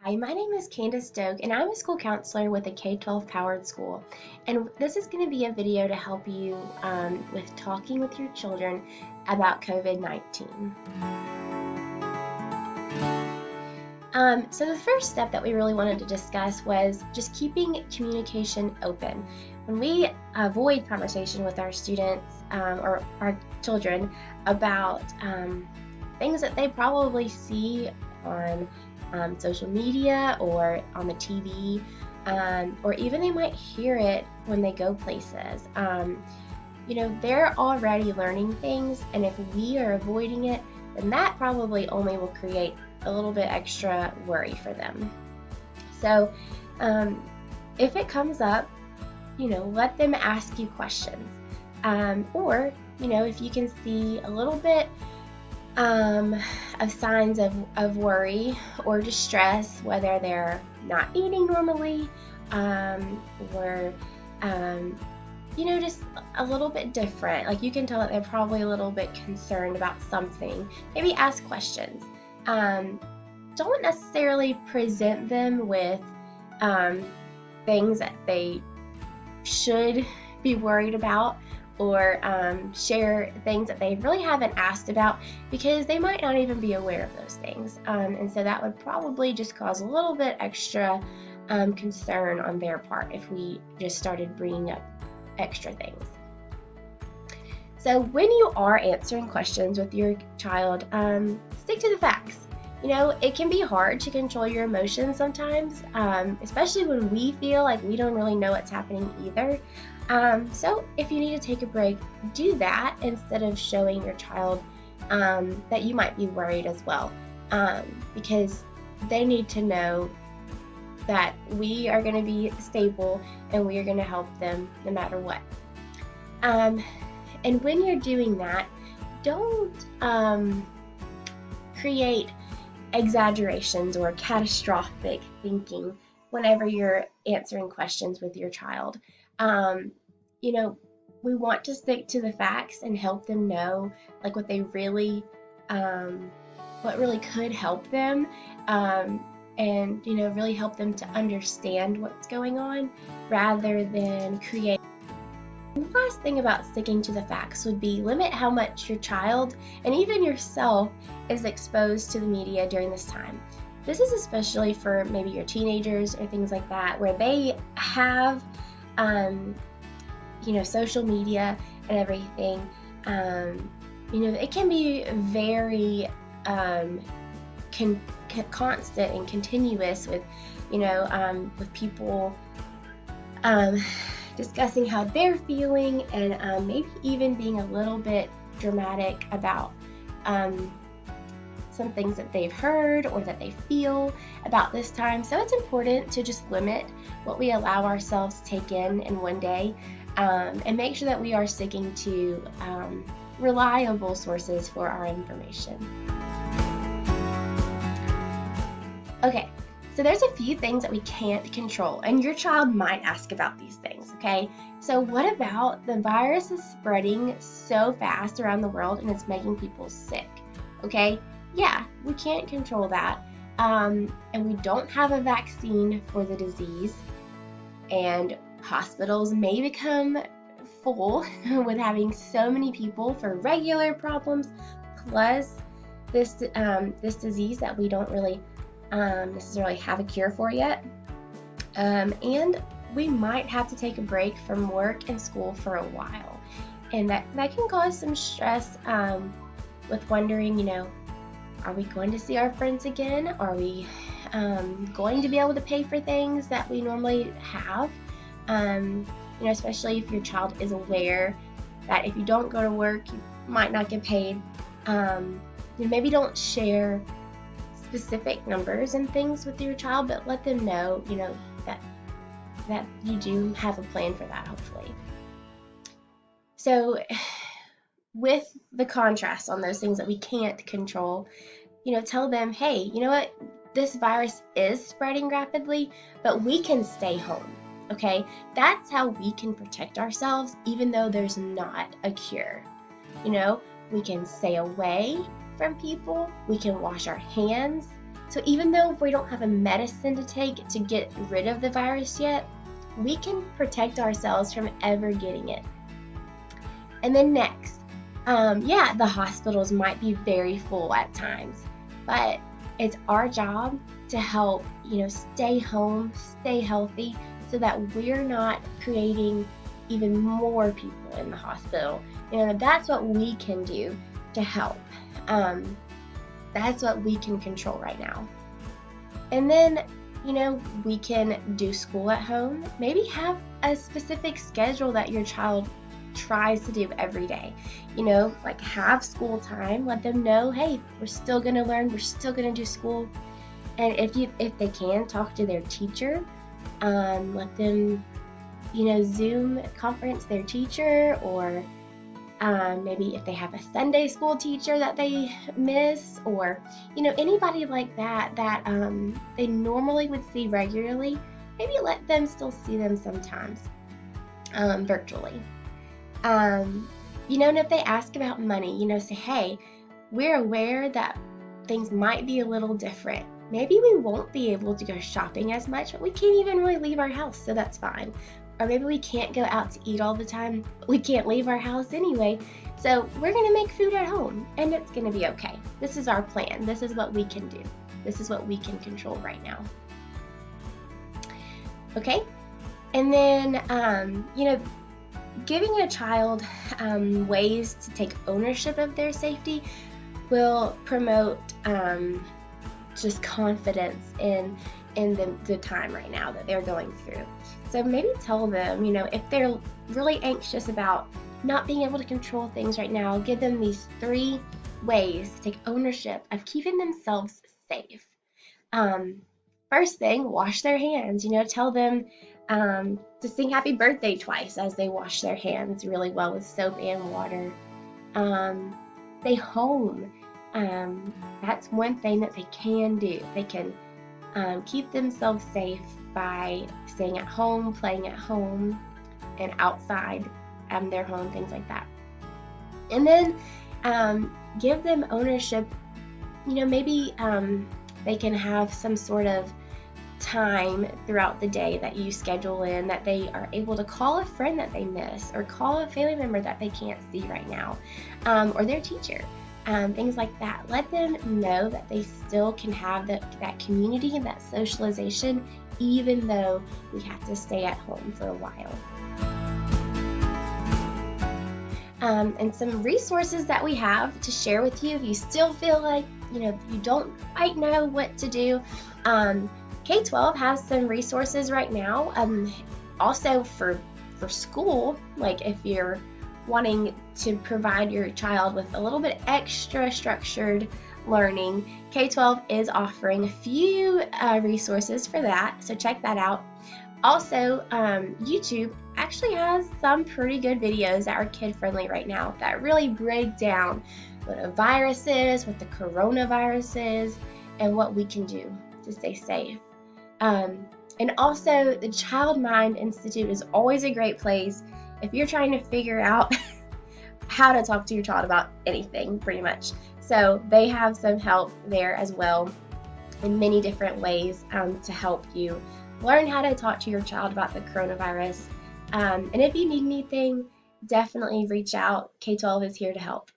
Hi, my name is Candace Stoke, and I'm a school counselor with a K-12 powered school. And this is going to be a video to help you with talking with your children about COVID-19. So the first step that we really wanted to discuss was just keeping communication open. When we avoid conversation with our students or our children about things that they probably see on social media or on the TV, or even they might hear it when they go places. They're already learning things, and if we are avoiding it, then that probably only will create a little bit extra worry for them. So if it comes up, let them ask you questions. Or, if you can see a little bit of signs of worry or distress, whether they're not eating normally, or just a little bit different. Like, you can tell that they're probably a little bit concerned about something. Maybe ask questions. Don't necessarily present them with things that they should be worried about, or share things that they really haven't asked about, because they might not even be aware of those things. And so that would probably just cause a little bit extra concern on their part if we just started bringing up extra things. So when you are answering questions with your child, stick to the facts. It can be hard to control your emotions sometimes, especially when we feel like we don't really know what's happening either. So if you need to take a break, do that instead of showing your child that you might be worried as well, because they need to know that we are going to be stable and we are going to help them no matter what. And when you're doing that, don't create exaggerations or catastrophic thinking whenever you're answering questions with your child. We want to stick to the facts and help them know, like, what they really, what really could help them, and really help them to understand what's going on, rather than create. And the last thing about sticking to the facts would be limit how much your child and even yourself is exposed to the media during this time. This is especially for maybe your teenagers or things like that, where they have social media and everything. It can be very constant and continuous with people discussing how they're feeling, and maybe even being a little bit dramatic about some things that they've heard or that they feel about this time. So it's important to just limit what we allow ourselves to take in one day, and make sure that we are sticking to reliable sources for our information. Okay, so there's a few things that we can't control, and your child might ask about these things, okay? So what about the virus is spreading so fast around the world and it's making people sick, okay? Yeah, we can't control that, and we don't have a vaccine for the disease, and hospitals may become full with having so many people for regular problems, plus this disease that we don't really necessarily have a cure for yet. And we might have to take a break from work and school for a while, and that can cause some stress with wondering, are we going to see our friends again? Are we going to be able to pay for things that we normally have? Especially if your child is aware that if you don't go to work, you might not get paid. Maybe don't share specific numbers and things with your child, but let them know, that you do have a plan for that, hopefully. So with the contrast on those things that we can't control, tell them, hey, you know what? This virus is spreading rapidly, but we can stay home, okay? That's how we can protect ourselves, even though there's not a cure. We can stay away from people, we can wash our hands, So even though we don't have a medicine to take to get rid of the virus yet, we can protect ourselves from ever getting it. And then next, yeah, the hospitals might be very full at times, but it's our job to help, stay home, stay healthy, so that we're not creating even more people in the hospital. That's what we can do to help. That's what we can control right now. And then, we can do school at home. Maybe have a specific schedule that your child tries to do every day. Like have school time. Let them know, hey, we're still going to learn. We're still going to do school. And if they can, talk to their teacher. Let them, Zoom conference their teacher, or maybe if they have a Sunday school teacher that they miss, or anybody like that they normally would see regularly, maybe let them still see them sometimes virtually. And if they ask about money, say, hey, we're aware that things might be a little different. Maybe we won't be able to go shopping as much, but we can't even really leave our house, so that's fine. Or maybe we can't go out to eat all the time. We can't leave our house anyway. So we're going to make food at home, and it's going to be okay. This is our plan. This is what we can do. This is what we can control right now. Okay? And then, giving a child ways to take ownership of their safety will promote just confidence in the time right now that they're going through. So maybe tell them, if they're really anxious about not being able to control things right now, give them these 3 ways to take ownership of keeping themselves safe. First thing, wash their hands. Tell them to sing happy birthday twice as they wash their hands really well with soap and water. Stay home. That's one thing that they can do. They can keep themselves safe by staying at home, playing at home, and outside their home, things like that. And then give them ownership. Maybe they can have some sort of time throughout the day that you schedule in that they are able to call a friend that they miss, or call a family member that they can't see right now, or their teacher. Things like that. Let them know that they still can have that community and that socialization, even though we have to stay at home for a while. And some resources that we have to share with you if you still feel like you don't quite know what to do. K-12 has some resources right now. Also for school, like if you're wanting to provide your child with a little bit extra structured learning, K-12 is offering a few resources for that, so check that out. Also, YouTube actually has some pretty good videos that are kid-friendly right now that really break down what a virus is, what the coronavirus is, and what we can do to stay safe. And also, the Child Mind Institute is always a great place if you're trying to figure out how to talk to your child about anything, pretty much. So they have some help there as well in many different ways to help you learn how to talk to your child about the coronavirus. And if you need anything, definitely reach out. K-12 is here to help.